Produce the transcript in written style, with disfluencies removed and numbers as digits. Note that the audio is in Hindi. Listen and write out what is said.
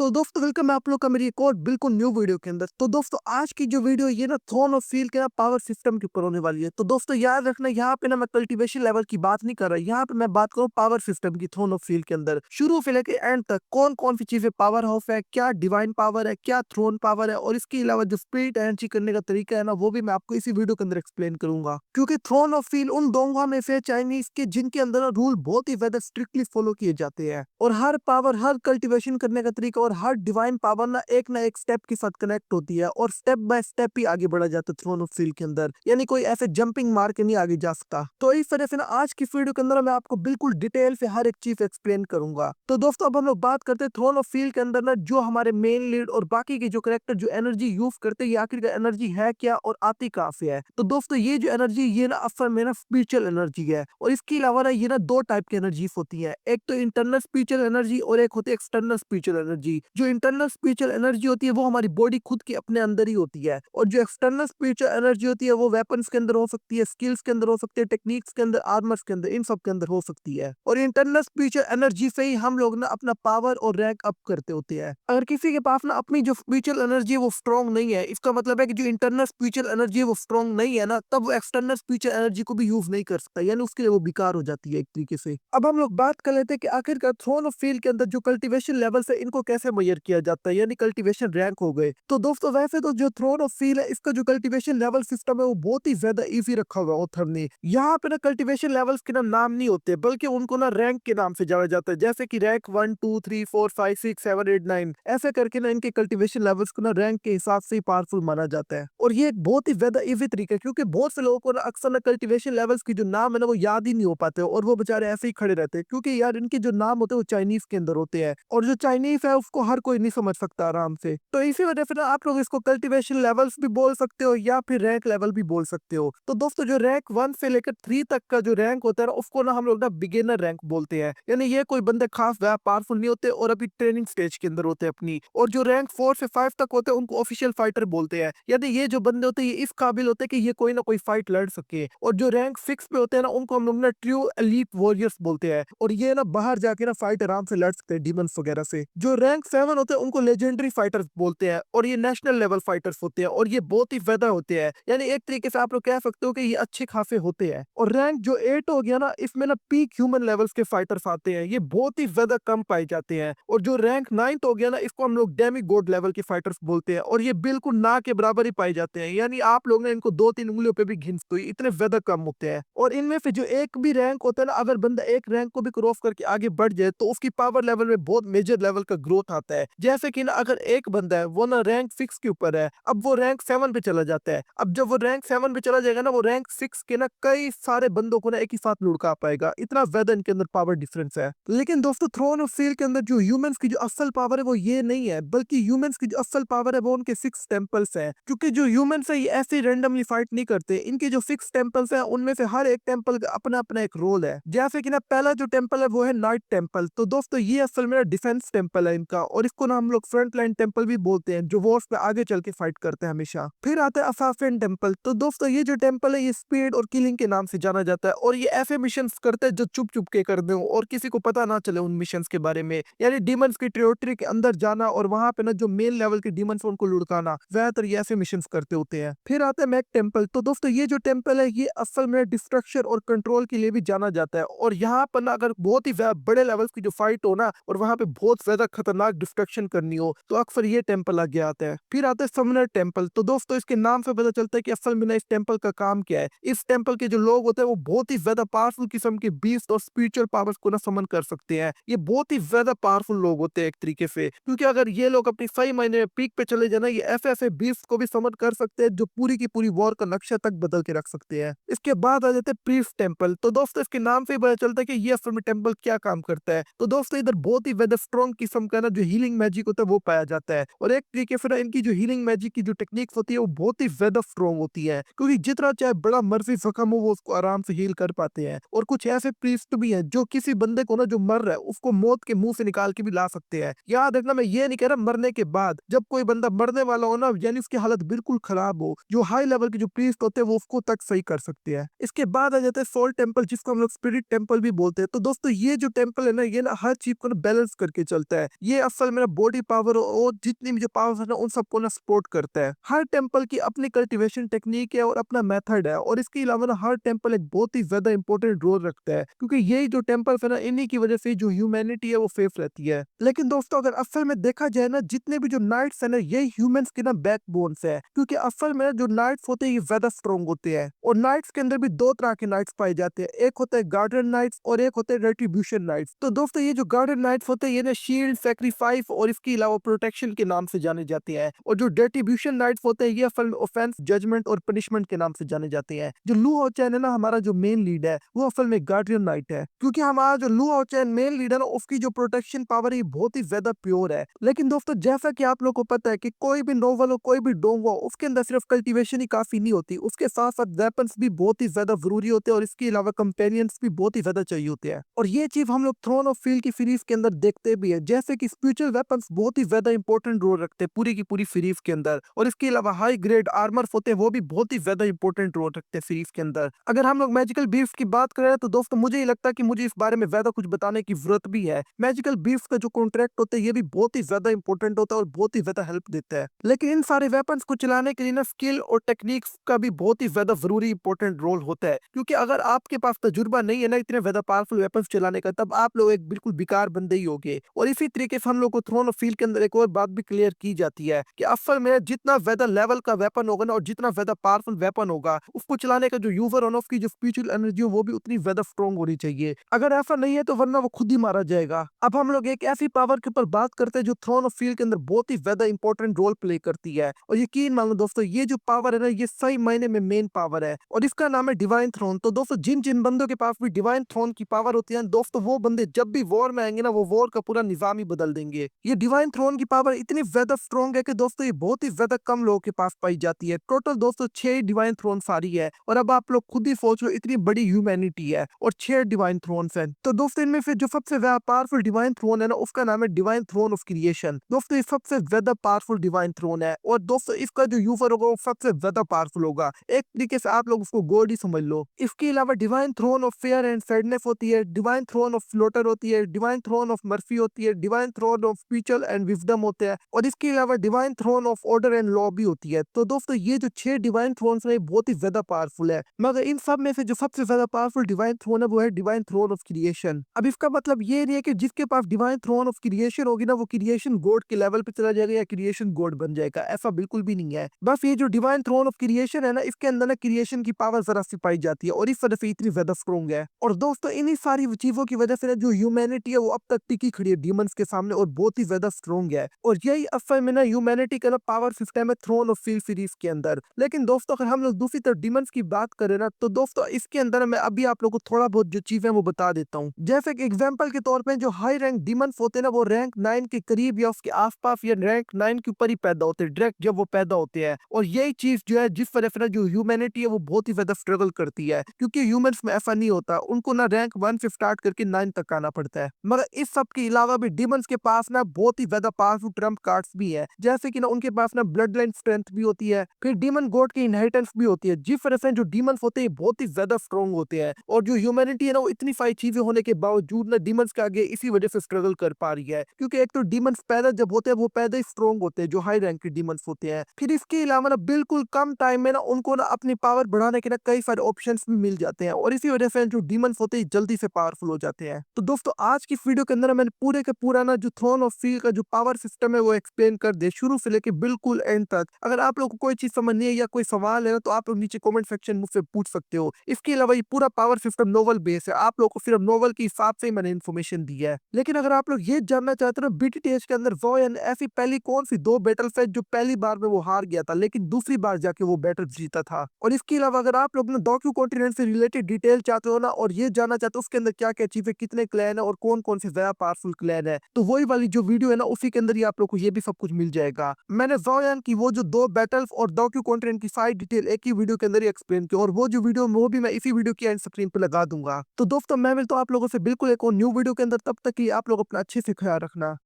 तो दोस्तों वेलकम है आप लोग का मेरी एक और बिल्कुल न्यू वीडियो के अंदर। तो दोस्तों आज की जो वीडियो ये ना थ्रोन ऑफ फील के ना पावर सिस्टम के ऊपर होने वाली है। तो दोस्तों याद रखना यहाँ पे ना मैं कल्टीवेशन लेवल की बात नहीं कर रहा, यहाँ पे मैं बात करूँ पावर सिस्टम की थ्रोन ऑफ फील के अंदर। शुरू से लेके एंड तक कौन कौन सी चीजें पावर हाउस है, क्या डिवाइन पावर है, क्या थ्रोन पावर है और इसके अलावा जो स्पिरिट एनर्जी करने का तरीका है ना वो भी मैं आपको इसी वीडियो के अंदर एक्सप्लेन करूंगा। क्योंकि थ्रोन ऑफ फील उन दोनों में से चाइनीज के जिनके अंदर ना रूल बहुत ही ज्यादा स्ट्रिक्टली फॉलो किए जाते हैं और हर पावर हर कल्टीवेशन करने का तरीका और हर डिवाइन पावर ना एक स्टेप के साथ कनेक्ट होती है और स्टेप बाय स्टेप ही आगे बढ़ा जाता है थ्रोन ऑफ फील के अंदर। यानी कोई ऐसे जंपिंग मार के नहीं आगे जा सकता। तो इस तरह से ना आज की वीडियो के अंदर मैं आपको बिल्कुल डिटेल से हर एक चीज एक्सप्लेन करूंगा। तो दोस्तों अब हम लोग बात करते हैं थ्रोन ऑफ फील के अंदर ना जो हमारे मेन लीड और बाकी के जो करेक्टर जो एनर्जी यूज करते हैं ये आखिर एनर्जी है क्या और आती कहाँ से है। तो दोस्तों ये जो एनर्जी ये ना असल में ना स्पिरिचुअल एनर्जी है और इसके अलावा ना ये ना दो टाइप की एनर्जीज होती है, एक तो इंटरनल स्पिरिचुअल एनर्जी और एक होती है एक्सटर्नल स्पिरिचुअल एनर्जी। जो इंटरनल स्पिरिचुअल एनर्जी होती है वो हमारी बॉडी खुद के अपने अंदर ही होती है और जो एक्सटर्नल स्पिरिचुअल एनर्जी होती है वो वेपन्स के अंदर हो सकती है, स्किल्स के अंदर हो सकती है, टेक्निक्स के अंदर, आर्मर्स के अंदर, इन सब के अंदर हो सकती है। और इंटरनल स्पिरिचुअल एनर्जी से ही हम लोग ना अपना पावर और रैंक अप करते होते हैं। अगर किसी के पास ना अपनी जो स्पिरिचुअल एनर्जी है वो स्ट्रॉन्ग नहीं है, इसका मतलब है कि जो इंटरनल स्पिरिचुअल एनर्जी है वो स्ट्रॉन्ग नहीं है ना, तब वो एक्सटर्नल स्पिरिचुअल एनर्जी को भी यूज नहीं कर सकता, यानी उसके लिए वो बेकार हो जाती है एक तरीके से। अब हम लोग बात कर लेते हैं कि आखिरकार थ्रोन ऑफ फील के अंदर जो कल्टीवेशन लेवल्स है इनको कैसे मेजर किया जाता है, यानी कल्टीवेशन रैंक हो गए। तो दोस्तों वैसे तो जो थ्रोन ऑफ फील है इसका जो कल्टीवेशन लेवल सिस्टम है वो बहुत ही ज्यादा इजी रखा हुआ है ऑथर ने। यहाँ पे ना कल्टीवेशन लेवल्स के नाम नहीं होते बल्कि उनको ना रैंक के नाम से जाना जाता है, जैसे कि रैंक 1 2 3 4 5 6 7 8 9 ऐसे करके ना इनके कल्टीवेशन लेवल्स को ना रैंक के हिसाब से ही पावरफुल माना जाता है। और ये एक बहुत ही ज्यादा इजी तरीका है क्योंकि बहुत से लोगों को ना अक्सर ना कल्टीवेशन लेवल्स की जो नाम है ना वो याद ही नहीं हो पाते और वो बेचारे ऐसे ही खड़े रहते हैं क्योंकि यार इनके जो नाम होते हैं वो चाइनीज के अंदर होते हैं और जो चाइनीज है उसको हर कोई नहीं समझ सकता आराम से। तो इसी वजह से ना आप लोग इसको कल्टीवेशन लेवल्स भी बोल सकते हो या फिर रैंक लेवल भी बोल सकते हो। तो दोस्तों जो रैंक 1 से लेकर 3 तक का जो रैंक होता है ना उसको ना हम लोग ना बिगिनर रैंक बोलते हैं, यानी ये कोई बंदे खास ज्यादा पावरफुल नहीं होते और अभी ट्रेनिंग स्टेज के अंदर होते हैं अपनी। और जो रैंक 4 से 5 तक होते हैं उनको ऑफिशियल फाइटर बोलते हैं, यानी ये जो बंदे होते हैं ये इस काबिल होते हैं कि ये कोई ना कोई फाइट लड़ सके। और जो रैंक 6 पे होते हैं ना उनको हम लोग ना ट्रू एलीट वॉरियर्स बोलते हैं और ये ना बाहर जाके ना फाइट आराम से लड़ सकते हैं डीमंस वगैरह से। जो रैंक 7 होते हैं उनको लेजेंडरी फाइटर्स बोलते हैं और ये नेशनल लेवल फाइटर्स होते हैं और ये बहुत ही ज्यादा होते हैं, यानी एक तरीके से आप लोग कह सकते हो कि ये अच्छे खासे होते हैं। और रैंक जो 8 हो गया ना इसमें ना पीक ह्यूमन लेवल्स के फाइटर्स आते हैं, ये बहुत ही ज्यादा कम पाए जाते हैं। और जो रैंक 9 हो गया ना इसको हम लोग डेमी गॉड लेवल के फाइटर्स बोलते हैं और ये बिल्कुल ना के बराबर ही पाए जाते हैं, यानी आप लोग ना इनको 2-3 उंगलियों पे भी गिन सकते हो, इतने ज्यादा कम होते हैं। और इनमें से जो एक भी रैंक होता है ना अगर बंदा एक रैंक को भी क्रॉस करके आगे बढ़ जाए तो उसकी पावर लेवल में बहुत मेजर लेवल का ग्रोथ आता है। जैसे कि ना अगर एक बंदा है वो ना रैंक 6 के ऊपर है, अब वो रैंक 7 पे चला जाता है, अब जब वो रैंक 7 पे चला जाएगा ना वो रैंक 6 के ना कई सारे बंदों को ना एक ही साथ लुढ़का पाएगा, इतना ज्यादा इनके अंदर पावर डिफरेंस है। लेकिन दोस्तों थ्रोन ऑफ फील के अंदर जो ह्यूमंस की जो असल पावर है वो ये नहीं है, बल्कि ह्यूमंस की जो असल पावर है वो उनके 6 टेंपल्स हैं। क्योंकि जो ह्यूमंस है ये ऐसे रैंडमली फाइट नहीं करते, इनके जो 6 टेंपल्स हैं उनमें से हर एक टेंपल का अपना अपना एक रोल है। जैसे कि ना पहला जो टेंपल है वो है नाइट टेंपल। तो दोस्तों ये असल में डिफेंस टेंपल है इनका और इसको ना हम लोग फ्रंट लाइन टेंपल भी बोलते हैं, जो वॉर्स पे आगे चल के फाइट करते हैं हमेशा। फिर आता है असासिन टेंपल। तो दोस्तों ये जो टेंपल है ये स्पीड और किलिंग के नाम से जाना जाता है और ये ऐसे मिशन करते हैं जो चुप चुप के कर दे और किसी को पता ना चले उन मिशन के बारे में, यानी डीमंस की टेरिटरी के अंदर जाना और वहां पे ना जो मेन लेवल के डीमंस उनको लुढ़काना, ज्यादातर ये ऐसे मिशन करते होते हैं। फिर आता है मैक टेंपल। तो दोस्तों ये जो टेंपल है ये असल में डिस्ट्रक्शन और कंट्रोल के लिए भी जाना जाता है और यहाँ पर ना अगर बहुत ही बड़े लेवल्स की जो फाइट हो ना और वहां पे बहुत ज्यादा खतरनाक डिस्ट्रक्शन करनी हो तो अक्सर ये टेंपल आगे आता है। फिर आता है समनर टेंपल। तो दोस्तों इसके नाम से पता चलता है कि असल में ना इस टेंपल का काम क्या है। इस टेंपल के जो लोग होते हैं वो बहुत ही ज्यादा पावरफुल किस्म के बीस्ट और स्पिरिचुअल पावर्स को ना समन कर सकते हैं। ये बहुत ही ज्यादा पावरफुल लोग होते हैं एक तरीके से, क्योंकि अगर ये लोग अपनी सही मायने में पीक पे चले जाना ये ऐसे ऐसे बीस्ट को भी समन कर सकते हैं जो पूरी की पूरी वॉर का नक्शा तक बदल के रख सकते हैं। इसके बाद आ जाते हैं प्रीस्ट टेंपल। तो दोस्तों इसके नाम से ही पता चलता है कि ये असल में टेंपल क्या काम करता है। तो दोस्तों इधर बहुत ही ज्यादा स्ट्रॉन्ग किस्म का ना जो हीलिंग मैजिक होता है वो पाया जाता है और एक तरीके से ना इनकी जो हीलिंग मैजिक की जो टेक्निक्स होती है वो बहुत ही ज्यादा स्ट्रॉन्ग होती है, क्योंकि जितना चाहे बड़ा मर्जी जख्म हो वो उसको आराम से हील कर पाते हैं। और कुछ ऐसे प्रीस्ट भी हैं जो किसी बंदे को ना जो मर रहा है उसको मौत के मुंह से निकाल के भी ला सकते हैं। याद रखना मैं ये नहीं कह रहा मरने के बाद, जब कोई बंदा मरने वाला हो ना यानी उसकी हालत बिल्कुल खराब हो, जो हाई लेवल के जो प्रीस्ट होते हैं वो उसको तक सही कर सकते हैं। इसके बाद आ जाता है सोल टेंपल जिसको हम लोग स्पिरिट टेंपल भी बोलते हैं। तो दोस्तों ये जो टेंपल है ना ये ना हर चीज को ना बैलेंस करके चलता है। ये असल में बॉडी पावर और जितनी भी जो पावर है ना उन सबको ना सपोर्ट करता है। हर टेंपल की अपनी कल्टीवेशन टेक्निक है और अपना मेथड है, और इसके अलावा ना हर टेंपल एक बहुत ही ज्यादा इंपॉर्टेंट रोल रखता है, क्योंकि यही जो टेंपल है ना इन्हीं की वजह से जो ह्यूमैनिटी है वो सेफ रहती है। लेकिन दोस्तों अगर असल में देखा जाए ना, जितने भी जो नाइट्स है ना यही ह्यूमंस के ना बैकबोन्स है, क्योंकि असल में जो नाइट्स होते हैं ये ज्यादा स्ट्रॉन्ग होते हैं। और नाइट्स के अंदर भी दो तरह के नाइट्स पाए जाते हैं, एक होता है गार्डियन नाइट्स और एक होते हैं रेट्रीब्यूशन नाइट्स। तो दोस्तों ये जो गार्डियन नाइट्स होते हैं ये ना शील्ड, सेक्रीफाइस और इसके अलावा प्रोटेक्शन के नाम से जाने जाते हैं, और जो रेट्रीब्यूशन नाइट्स होते हैं ये असल में ऑफेंस, जजमेंट और पनिशमेंट के नाम से जाने जाते हैं। जो लू होचैन है ना हमारा जो मेन लीड है वो असल में गार्डियन नाइट है, क्योंकि हमारा जो लू होचैन मेन लीड है ना उसकी जो प्रोटेक्शन पावर है बहुत ही ज्यादा प्योर है। लेकिन दोस्तों जैसा कि आप लोग को पता है कि कोई भी नोवेल हो, कोई भी डोंग हो, उसके अंदर सिर्फ कल्टीवेशन ही काफी नहीं होती, उसके साथ साथ वेपन्स भी बहुत ही ज्यादा जरूरी होते हैं, और इसके अलावा कंपेनियंस भी बहुत ही ज्यादा चाहिए होते हैं। और ये चीज हम लोग थ्रोन ऑफ फील्ड की सीरीज के अंदर देखते भी है, जैसे कि स्पिरिचुअल वेपन्स बहुत ही ज्यादा इंपॉर्टेंट रोल रखते हैं पूरी की पूरी सीरीज के अंदर, और इसके अलावा हाई ग्रेड आर्मर होते हैं वो भी बहुत ही ज्यादा इंपॉर्टेंट रोल रखते हैं सीरीज के अंदर। अगर हम लोग मैजिकल बीफ्स की बात करें तो दोस्तों मुझे ही लगता है कि मुझे इस बारे में ज्यादा कुछ बताने की जरूरत भी है। मैजिकल बीफ्स का जो कॉन्ट्रैक्ट होता है ये भी बहुत ही ज्यादा इंपॉर्टेंट होता है और बहुत ही ज्यादा हेल्प देता है। लेकिन इन सारे वेपन्स को चलाने के लिए ना स्किल और टेक्निक्स का भी बहुत ही ज्यादा जरूरी इंपॉर्टेंट रोल होता है, क्योंकि अगर आपके पास तजुर्बा नहीं है ना इतने ज्यादा पावरफुल वेपन्स चलाने का, तब आप लोग एक बिल्कुल बेकार बंदे ही होगे। और इसी तरीके से हम लोग को थ्रोन ऑफ फील्ड के अंदर एक और बात भी क्लियर की जाती है कि असल में जितना ज्यादा लेवल का वेपन होगा ना और जितना ज्यादा पावरफुल वेपन होगा, उसको चलाने का जो यूजर है ना उसकी जो स्पिरिचुअल एनर्जी हो वो भी उतनी ज्यादा स्ट्रॉन्ग होनी चाहिए। अगर ऐसा नहीं है तो वरना वो खुद ही मारा जाएगा। अब हम लोग एक ऐसी पावर के ऊपर बात करते हैं जो थ्रोन ऑफ फील्ड के अंदर बहुत ही ज्यादा इंपॉर्टेंट रोल प्ले करती है, और यकीन मान लो दोस्तों ये जो पावर है ना ये सही मायने में मेन पावर है, और इसका नाम है डिवाइन थ्रोन। तो दोस्तों जिन जिन बंदों के पास भी डिवाइन थ्रोन की पावर होती है दोस्तों, वो बंदे जब भी वॉर में आएंगे ना वो वॉर का पूरा निजाम ही बदल देंगे। ये डिवाइन थ्रोन की पावर इतनी ज्यादा स्ट्रॉन्ग है कि दोस्तों ये बहुत ही ज्यादा कम लोगों के पास पाई जाती है। टोटल दोस्तों 6 डिवाइन थ्रोन सारी है, और अब आप लोग खुद ही सोच लो इतनी बड़ी ह्यूमैनिटी है और 6 डिवाइन थ्रोन्स हैं। तो दोस्तों इनमें से जो सबसे ज्यादा पावरफुल डिवाइन थ्रोन है ना उसका नाम है डिवाइन थ्रोन ऑफ क्रिएशन। दोस्तों ये सबसे ज्यादा पावरफुल डिवाइन थ्रोन है, और दोस्तों इसका जो यूजर होगा वो सबसे ज्यादा पावरफुल होगा। एक तरीके से आप लोग उसको गॉड ही समझ लो। इसके अलावा divine throne of fear and sadness होती है, डिवाइन थ्रोन ऑफ फ्लोटर होती है, डिवाइन थ्रोन ऑफ मर्फी होती है, divine throne of spiritual and wisdom होते हैं, और इसके अलावा divine throne of order and law भी होती है। तो दोस्तों ये जो 6 डिवाइन थ्रोन्स है बहुत ही ज्यादा पावरफुल है, मगर इन सब में से जो सबसे ज्यादा पावरफुल डिवाइन थ्रोन है वो है डिवाइन थ्रोन ऑफ क्रिएशन। अब इसका मतलब ये नहीं है कि जिसके पास डिवाइन थ्रोन ऑफ क्रिएशन होगी ना वो क्रिएशन गॉड के लेवल पे चला जाएगा या क्रिएशन गॉड बन जाएगा, ऐसा बिल्कुल भी नहीं है। बस ये जो डिवाइन थ्रोन ऑफ क्रिएशन है ना इसके अंदर ना क्रिएशन की पावर जरा सी पाई जाती है, और इस वजह से इतनी ज्यादा स्ट्रॉन्ग है। और दोस्तों इन्हीं सारी चीजों की वजह से ना जो ह्यूमैनिटी है वो अब तक टिकी खड़ी है डीमंस के सामने, और बहुत ही ज्यादा स्ट्रॉन्ग है। और यही असल में ना ह्यूमैनिटी का ना पावर सिस्टम है थ्रोन ऑफ फील्ड सीरीज के अंदर। लेकिन दोस्तों अगर हम लोग दूसरी तरफ डीमंस की बात करें ना तो दोस्तों इसके अंदर मैं अभी आप लोगों को थोड़ा बहुत जो चीजें वो बता देता हूँ। जैसे कि एग्जांपल के तौर पे जो हाई रैंक डीमंस होते हैं ना वो रैंक 9 के करीब या उसके आसपास या रैंक 9 के ऊपर ही पैदा होते हैं डायरेक्ट जब वो पैदा होते हैं। और यही चीज जो है जिस वजह से ना जो ह्यूमैनिटी है वो बहुत ही ज्यादा स्ट्रगल करती है, क्योंकि ह्यूमंस में ऐसा नहीं होता, उनको ना रैंक 1 से स्टार्ट करके 9 तक आना पड़ता है। मगर इस सब के अलावा भी डीमंस के पास ना बहुत ही ज्यादा पावरफुल ट्रम्प कार्ड्स भी है, जैसे कि ना उनके पास ना ब्लड लाइन स्ट्रेंथ भी होती है, फिर डीमन गॉड की इनहेरिटेंस भी होती है, जिस वजह से जो डीमंस होते हैं बहुत ही ज्यादा स्ट्रॉन्ग होते हैं। और जो ह्यूमैनिटी है ना वो इतनी सारी चीजें होने के बावजूद ना डीमंस के आगे इसी वजह से स्ट्रगल कर पा रही है, क्योंकि एक तो डीमंस पैदा जब होते हैं वो पैदा ही स्ट्रॉन्ग होते हैं जो हाई रैंक के डीमंस होते हैं, फिर इसके अलावा ना बिल्कुल कम टाइम में ना उनको ना अपनी पावर बढ़ाने के ना कई सारे ऑप्शंस भी मिल जाते हैं, और इसी वजह से जो डीमंस होते हैं जल्दी से पावरफुल हो जाते हैं। तो दोस्तों आज की वीडियो के अंदर मैंने पूरे के पूरा ना जो थ्रोन ऑफ फील्ड का जो पावर सिस्टम है वो एक्सप्लेन कर दे शुरू से लेके बिल्कुल एंड तक। अगर आप लोग को कोई चीज समझ नहीं है या कोई सवाल है ना तो आप लोग नीचे कमेंट सेक्शन मुझसे पूछ सकते हो। इसके अलावा ये पूरा पावर सिस्टम नोवेल बेस है, आप लोग को सिर्फ नोवेल के हिसाब से ही मैंने इन्फॉर्मेशन दी है। लेकिन अगर आप लोग ये जानना चाहते हो ना बीटीटीएच के अंदर वो ऐसी पहली कौन सी 2 बैटल्स है जो पहली बार में वो हार गया था लेकिन दूसरी बार जाके वो बैटल जीता था। और इसके अलावा अगर आप लोग ना डॉक्यू कॉन्टिनेंट से रिलेटेड डिटेल चाहते हो ना और ये जानना चाहते हो उसके अंदर क्या क्या चीजें, कितने क्लैन है और कौन कौन से ज्यादा पावरफुल क्लैन है, तो वही वाली जो वीडियो है ना उसी के अंदर ही आप लोग को ये भी सब कुछ मिल जाएगा। मैंने जोयान की वो जो 2 बैटल्स और डॉक्यू कॉन्टिनेंट की सारी डिटेल एक ही वीडियो के अंदर ही एक्सप्लेन की, और वो जो वीडियो वो भी मैं इसी वीडियो की एंड स्क्रीन पे लगा दूंगा। तो दोस्तों मैं मिलता हूं आप लोगों से बिल्कुल एक और न्यू वीडियो के अंदर, तब तक कि आप लोग अपना अच्छे से ख्याल रखना।